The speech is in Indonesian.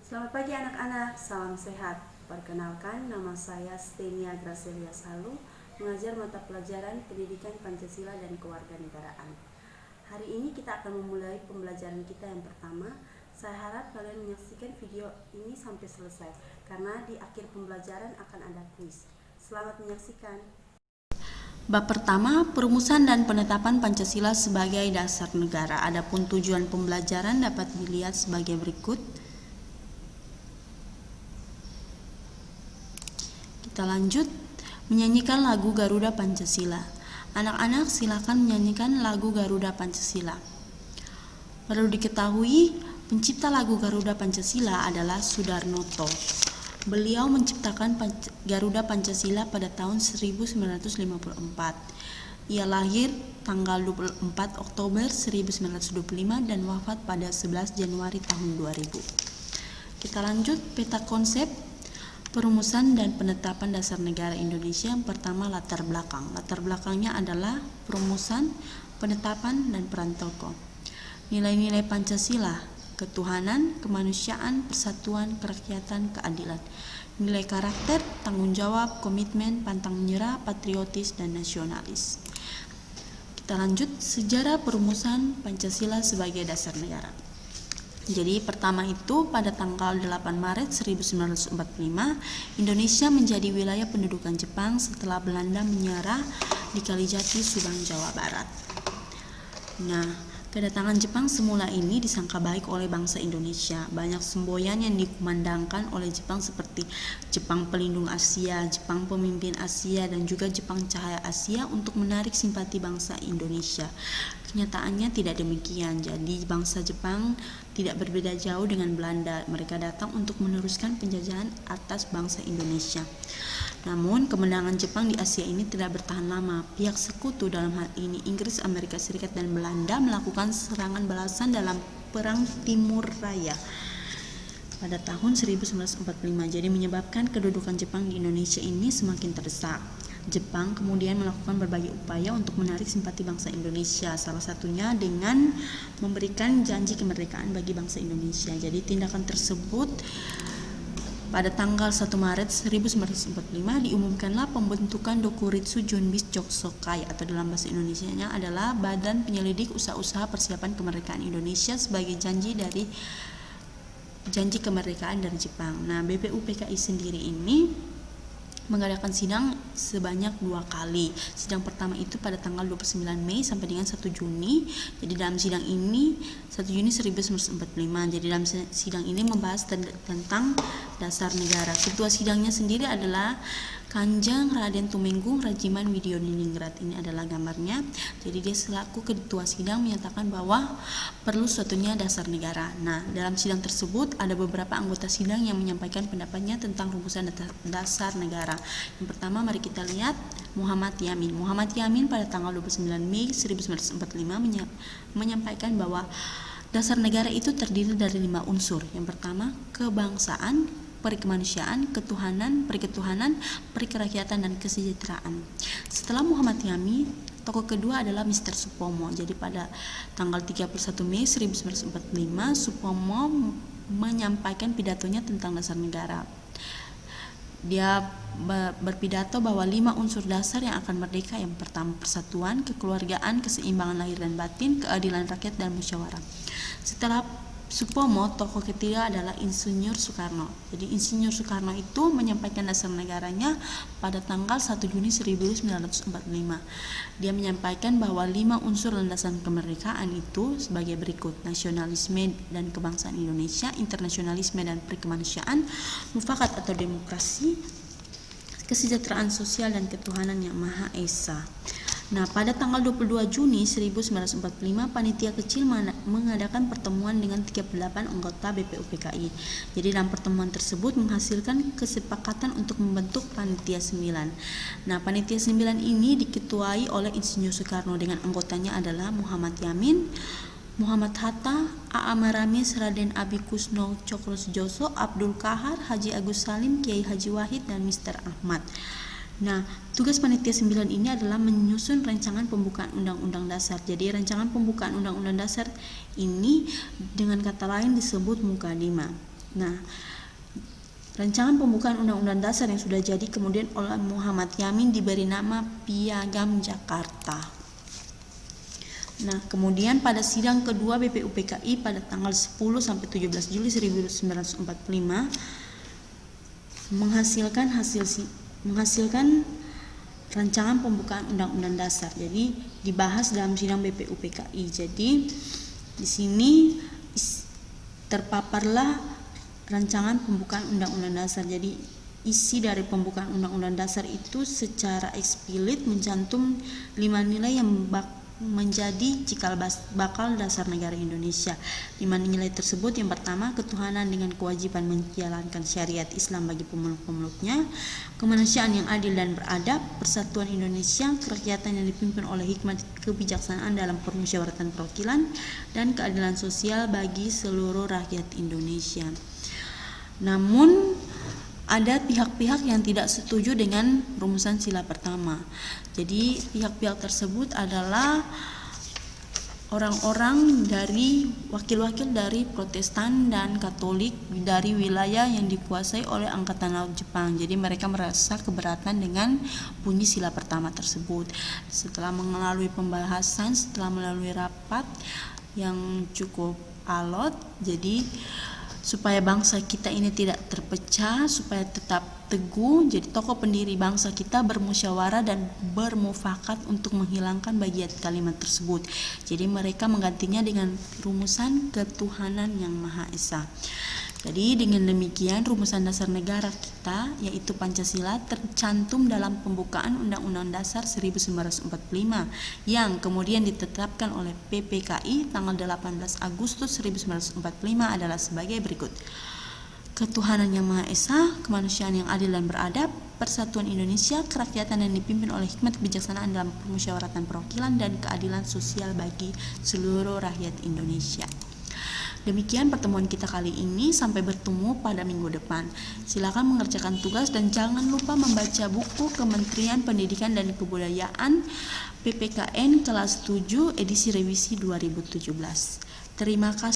Selamat pagi anak-anak, salam sehat. Perkenalkan, nama saya Stenia Gracelia Salu, mengajar mata pelajaran Pendidikan Pancasila dan Kewarganegaraan. Hari ini kita akan memulai pembelajaran kita yang pertama. Saya harap kalian menyaksikan video ini sampai selesai, karena di akhir pembelajaran akan ada kuis. Selamat menyaksikan. Bab pertama, perumusan dan penetapan Pancasila sebagai dasar negara. Adapun tujuan pembelajaran dapat dilihat sebagai berikut. Kita lanjut, menyanyikan lagu Garuda Pancasila. Anak-anak silakan menyanyikan lagu Garuda Pancasila. Perlu diketahui, pencipta lagu Garuda Pancasila adalah Sudarnoto. Beliau menciptakan Garuda Pancasila pada tahun 1954. Ia lahir tanggal 24 Oktober 1925 dan wafat pada 11 Januari tahun 2000. Kita lanjut, peta konsep perumusan dan penetapan dasar negara Indonesia. Yang pertama, latar belakang. Latar belakangnya adalah perumusan, penetapan, dan peran tokoh. Nilai-nilai Pancasila: ketuhanan, kemanusiaan, persatuan, kerakyatan, keadilan. Nilai karakter: tanggung jawab, komitmen, pantang menyerah, patriotis, dan nasionalis. Kita lanjut, sejarah perumusan Pancasila sebagai dasar negara. Jadi pertama itu pada tanggal 8 Maret 1945 Indonesia menjadi wilayah pendudukan Jepang setelah Belanda menyerah di Kalijati, Subang, Jawa Barat. Nah, kedatangan Jepang semula ini disangka baik oleh bangsa Indonesia. Banyak semboyan yang dikumandangkan oleh Jepang seperti Jepang Pelindung Asia, Jepang Pemimpin Asia, dan juga Jepang Cahaya Asia untuk menarik simpati bangsa Indonesia. Kenyataannya tidak demikian. Jadi bangsa Jepang tidak berbeda jauh dengan Belanda. Mereka datang untuk meneruskan penjajahan atas bangsa Indonesia. Namun kemenangan Jepang di Asia ini tidak bertahan lama. Pihak sekutu, dalam hal ini Inggris, Amerika Serikat, dan Belanda, melakukan serangan balasan dalam Perang Timur Raya pada tahun 1945. Jadi menyebabkan kedudukan Jepang di Indonesia ini semakin terdesak. Jepang kemudian melakukan berbagai upaya untuk menarik simpati bangsa Indonesia, salah satunya dengan memberikan janji kemerdekaan bagi bangsa Indonesia. Jadi tindakan tersebut pada tanggal 1 Maret 1945 diumumkanlah pembentukan Dokuritsu Junbis Joksokai, atau dalam bahasa Indonesianya adalah Badan Penyelidik Usaha-usaha Persiapan Kemerdekaan Indonesia, sebagai janji kemerdekaan dari Jepang. Nah, BPUPKI sendiri ini mengadakan sidang sebanyak 2 kali. Sidang pertama itu pada tanggal 29 Mei sampai dengan 1 Juni. Jadi dalam sidang ini 1 Juni 1945. Jadi dalam sidang ini membahas tentang dasar negara. Ketua sidangnya sendiri adalah Kanjeng Raden Tumenggung Rajiman Widyodiningrat. Ini adalah gambarnya. Jadi dia selaku ketua sidang menyatakan bahwa perlu suatunya dasar negara. Nah, dalam sidang tersebut ada beberapa anggota sidang yang menyampaikan pendapatnya tentang rumusan dasar negara. Yang pertama, mari kita lihat Muhammad Yamin. Muhammad Yamin pada tanggal 29 Mei 1945 menyampaikan bahwa dasar negara itu terdiri dari 5 unsur. Yang pertama, kebangsaan, perikemanusiaan, periketuhanan, perikerakyatan, dan kesejahteraan. Setelah Muhammad Yamin, tokoh kedua adalah Mr. Supomo. Jadi pada tanggal 31 Mei 1945 Supomo menyampaikan pidatonya tentang dasar negara. Dia berpidato bahwa 5 unsur dasar yang akan merdeka. Yang pertama, persatuan, kekeluargaan, keseimbangan lahir dan batin, keadilan rakyat, dan musyawarah. Setelah Supomo, tokoh ketiga adalah Insinyur Soekarno. Jadi Insinyur Soekarno itu menyampaikan dasar negaranya pada tanggal 1 Juni 1945. Dia menyampaikan bahwa 5 unsur landasan kemerdekaan itu sebagai berikut: nasionalisme dan kebangsaan Indonesia, internasionalisme dan perikemanusiaan, mufakat atau demokrasi, kesejahteraan sosial, dan ketuhanan yang Maha Esa. Nah, pada tanggal 22 Juni 1945 panitia kecil mengadakan pertemuan dengan 38 anggota BPUPKI. Jadi dalam pertemuan tersebut menghasilkan kesepakatan untuk membentuk panitia 9. Nah, panitia 9 ini diketuai oleh Insinyur Soekarno dengan anggotanya adalah Muhammad Yamin, Muhammad Hatta, A.A. Maramis, Raden Abi Kusno Cokrojoso, Abdul Kahar, Haji Agus Salim, Kiai Haji Wahid, dan Mr. Ahmad. Nah, tugas panitia 9 ini adalah menyusun rancangan pembukaan Undang-Undang Dasar. Jadi rancangan pembukaan Undang-Undang Dasar ini dengan kata lain disebut Mukadimah. Nah, rancangan pembukaan Undang-Undang Dasar yang sudah jadi kemudian oleh Muhammad Yamin diberi nama Piagam Jakarta. Nah, kemudian pada sidang kedua BPUPKI pada tanggal 10 sampai 17 Juli 1945 menghasilkan rancangan pembukaan Undang-Undang Dasar. Jadi dibahas dalam sidang BPUPKI. Jadi di sini terpaparlah rancangan pembukaan Undang-Undang Dasar. Jadi isi dari pembukaan Undang-Undang Dasar itu secara eksplisit mencantum 5 nilai yang menjadi cikal bakal dasar negara Indonesia. 5 nilai tersebut yang pertama, ketuhanan dengan kewajiban menjalankan syariat Islam bagi pemeluk-pemeluknya, kemanusiaan yang adil dan beradab, persatuan Indonesia, kerakyatan yang dipimpin oleh hikmat kebijaksanaan dalam permusyawaratan perwakilan, dan keadilan sosial bagi seluruh rakyat Indonesia. Namun ada pihak-pihak yang tidak setuju dengan rumusan sila pertama. Jadi pihak-pihak tersebut adalah orang-orang dari wakil-wakil dari Protestan dan Katolik dari wilayah yang dikuasai oleh Angkatan Laut Jepang. Jadi mereka merasa keberatan dengan bunyi sila pertama tersebut. Setelah melalui pembahasan, setelah melalui rapat yang cukup alot, jadi supaya bangsa kita ini tidak terpecah, supaya tetap teguh, jadi tokoh pendiri bangsa kita bermusyawarah dan bermufakat untuk menghilangkan bagian kalimat tersebut. Jadi mereka menggantinya dengan rumusan ketuhanan yang Maha Esa. Jadi dengan demikian rumusan dasar negara kita yaitu Pancasila tercantum dalam pembukaan Undang-Undang Dasar 1945 yang kemudian ditetapkan oleh PPKI tanggal 18 Agustus 1945 adalah sebagai berikut. Ketuhanan yang Maha Esa, kemanusiaan yang adil dan beradab, persatuan Indonesia, kerakyatan yang dipimpin oleh hikmat kebijaksanaan dalam permusyawaratan perwakilan, dan keadilan sosial bagi seluruh rakyat Indonesia. Demikian pertemuan kita kali ini, sampai bertemu pada minggu depan. Silakan mengerjakan tugas dan jangan lupa membaca buku Kementerian Pendidikan dan Kebudayaan PPKN kelas 7 edisi revisi 2017. Terima kasih.